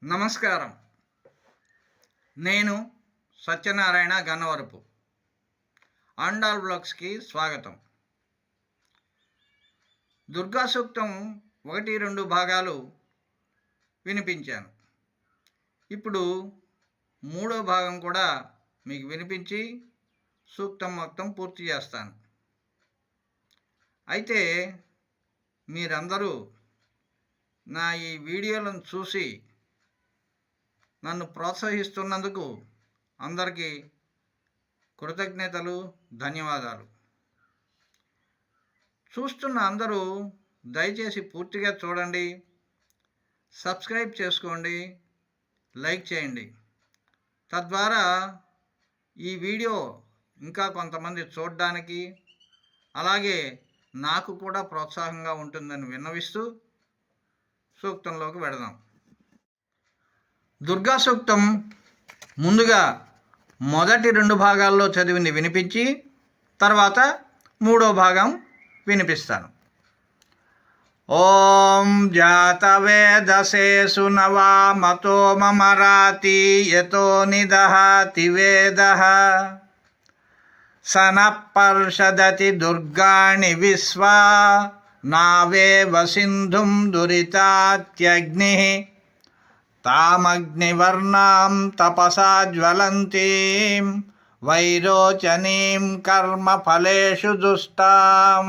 నమస్కారం. నేను సత్యనారాయణ గన్నవరపు. ఆండాల్ బ్లాగ్స్కి స్వాగతం. దుర్గా సూక్తం 1-2 భాగాలు వినిపించాను. ఇప్పుడు 3వ భాగం కూడా మీకు వినిపించి సూక్తం మొత్తం పూర్తి చేస్తాను. అయితే మీరందరూ నా ఈ వీడియోలను చూసి నన్ను ప్రోత్సహిస్తున్నందుకు అందరికీ కృతజ్ఞతలు, ధన్యవాదాలు. చూస్తున్న అందరూ దయచేసి పూర్తిగా చూడండి, సబ్స్క్రైబ్ చేసుకోండి, లైక్ చేయండి. తద్వారా ఈ వీడియో ఇంకా కొంతమంది చూడడానికి, అలాగే నాకు కూడా ప్రోత్సాహంగా ఉంటుందని విన్నవిస్తూ సూక్తంలోకి వెళదాం. దుర్గా సూక్తం ముందుగా మొదటి 2 భాగాల్లో చదివింది వినిపించి తర్వాత 3వ భాగం వినిపిస్తాను. ఓం జాతవేదసేసు నవామతో మమరాతి యతో నిదహతి వేదః సనఃపర్షదతి దుర్గాణి విశ్వా నావేవ సింధుం దురితాత్యగ్నిః తామగ్నివర్ణాం తపసా జ్వలంతీం వైరోచనీం కర్మఫలేషు దుష్టాం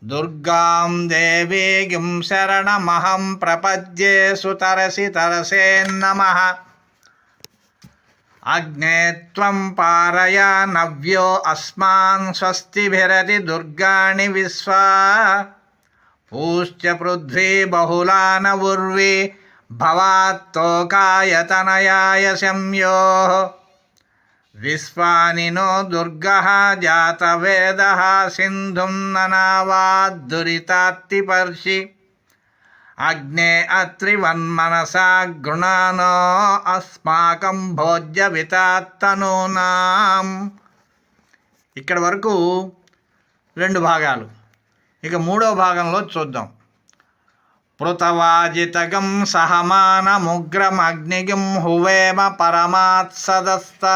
దుర్గాం దేవీం శరణమహం ప్రపద్యే సుతరసి తరసేన్నమః అగ్నే త్వం పారయ నవ్యో అస్మాన్ స్వస్తిభిరతి దుర్గాణి విశ్వా పూశ్చ పృథ్వీ బహుళాన ఉర్వి భవాత్తోకాయతనయాయ సంయోః విశ్వాని నో దుర్గః జాతవేదః సింధుం ననావాద్దురితాత్తిపర్షి అగ్నే అత్రివన్మనసా గృణానో అస్మాకం భోజ్యవితాత్తనూనాం. ఇక్కడ వరకు 2 భాగాలు. ఇక 3వ భాగంలో చూద్దాం. పృతవాజితగం సహమానముగ్రమగ్నిగిం హువేమ పరమాత్సదస్తాత్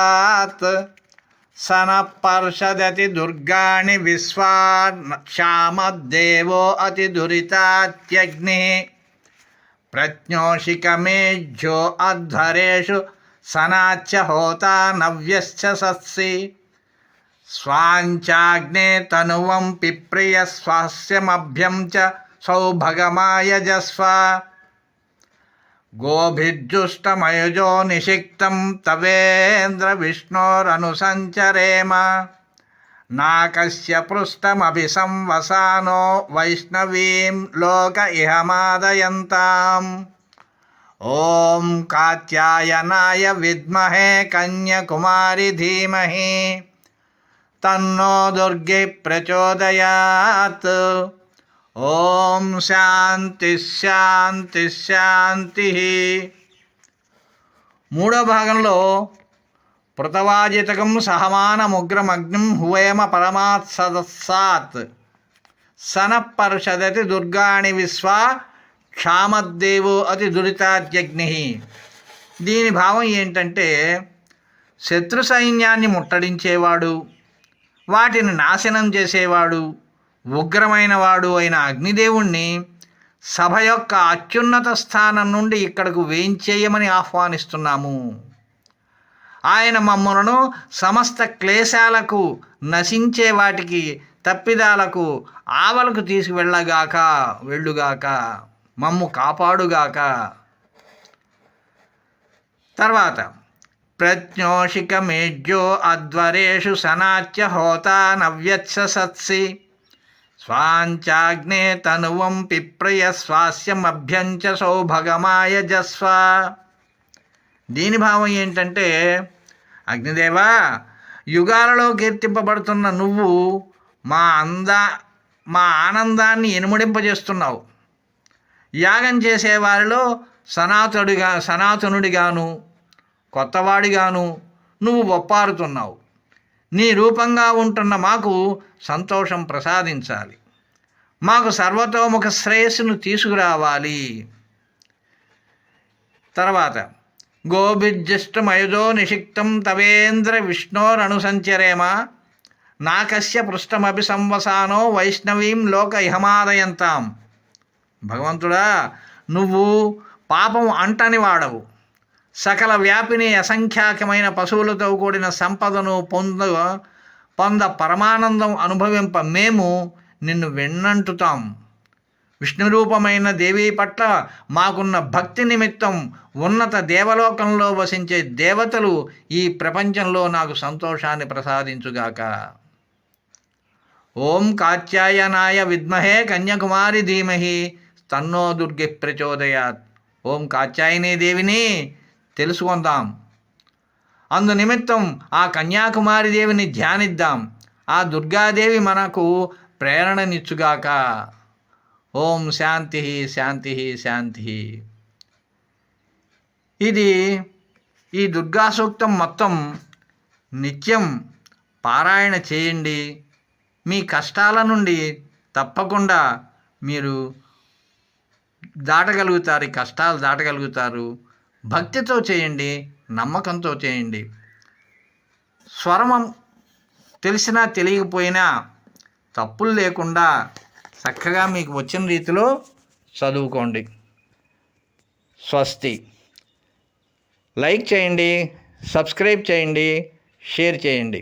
సనఃపర్షదతి దుర్గాణి విశ్వా క్షామద్దేవో అతి దురితాత్యగ్నిః ప్రజ్ఞోషికమేజ్జో అధ్వరేషు సనాచ్చ హోతా నవ్యశ్చ సత్సి స్వాంచాగ్నే తనువం పిప్రియ స్వాస్యమభ్యం చ సౌభగమాయజస్వ గోభిర్జుష్టమయుజో నిషిక్తం తవేంద్ర విష్ణోరనుసంచరేమ నాకస్య పృష్టమభిసంవసానో వైష్ణవీం లోక ఇహమాదయంతాం. ఓం కాత్యాయనాయ విద్మహే కన్యకుమారి ధీమహి తన్నో దుర్గి ప్రచోదయాత్. ఓం శాంతి శాంతి శాంతి. 3వ భాగంలో పృతవాజితకం సహమానముగ్రమగ్నిం హువేమ పరమాత్సదస్సాత్ సనఃపర్షదతి దుర్గాణి విశ్వా క్షామద్దేవో అతి దురితాత్యగ్నిః. దీని భావం ఏంటంటే, శత్రు సైన్యాన్ని ముట్టడించేవాడు, వాటిని నాశనం చేసేవాడు, ఉగ్రమైన వాడు అయిన అగ్నిదేవుణ్ణి సభ యొక్క అత్యున్నత స్థానం నుండి ఇక్కడకు వేయించేయమని ఆహ్వానిస్తున్నాము. ఆయన మమ్ములను సమస్త క్లేశాలకు, నశించే వాటికి, తప్పిదాలకు ఆవలకు వెళ్ళుగాక, మమ్ము కాపాడుగాక. తర్వాత ప్రజ్ఞోషికమేజ్జో అధ్వరేషు సనాచ్య హోతా నవ్యత్స సత్సి స్వాంచాగ్నే తనువం పిప్రయ స్వాస్యమభ్యంచ సౌభగమాయజస్వ. దీని భావం ఏంటంటే, అగ్నిదేవా, యుగాలలో కీర్తింపబడుతున్న నువ్వు మా ఆనందాన్ని ఇనుమడింపజేస్తున్నావు. యాగం చేసేవారిలో సనాతనుడిగాను కొత్తవాడిగాను నువ్వు ఒప్పారుతున్నావు. నీ రూపంగా ఉంటున్న మాకు సంతోషం ప్రసాదించాలి. మాకు సర్వతోముఖ శ్రేయస్సును తీసుకురావాలి. తర్వాత గోభిర్జష్టమయుజో నిషిక్తం తవేంద్ర విష్ణోరనుసంచరేమ నాకస్య పృష్ఠమపి సంవసానో వైష్ణవీం లోక ఇహమాదయంతాం. భగవంతుడా, నువ్వు పాపం అంటని వాడవు, సకల వ్యాపిని అసంఖ్యాకమైన పశువులతో కూడిన సంపదను పొంద పరమానందం అనుభవింప మేము నిన్ను వెన్నంటుతాం. విష్ణు రూపమైన దేవి పట్ల మాకున్న భక్తి నిమిత్తం ఉన్నత దేవలోకంలో వసించే దేవతలు ఈ ప్రపంచంలో నాకు సంతోషాన్ని ప్రసాదించుగాక. ఓం కాత్యాయనాయ విద్మహే కన్యాకుమారి ధీమహి తన్నో దుర్గి ప్రచోదయాత్. ఓం కాత్యాయని దేవిని తెలుసుకుందాం. అందు నిమిత్తం ఆ కన్యాకుమారి దేవిని ధ్యానిద్దాం. ఆ దుర్గాదేవి మనకు ప్రేరణనిచ్చుగాక. ఓం శాంతి శాంతి శాంతి. ఇది ఈ దుర్గా సూక్తం మొత్తం నిత్యం పారాయణ చేయండి. మీ కష్టాల నుండి తప్పకుండా మీరు దాటగలుగుతారు, ఈ కష్టాలు దాటగలుగుతారు. భక్తితో చేయండి, నమ్మకంతో చేయండి. స్వరమం తెలిసినా తెలియకపోయినా తప్పులు లేకుండా చక్కగా మీకు వచ్చిన రీతిలో చదువుకోండి. స్వస్తి. లైక్ చేయండి, సబ్స్క్రైబ్ చేయండి, షేర్ చేయండి.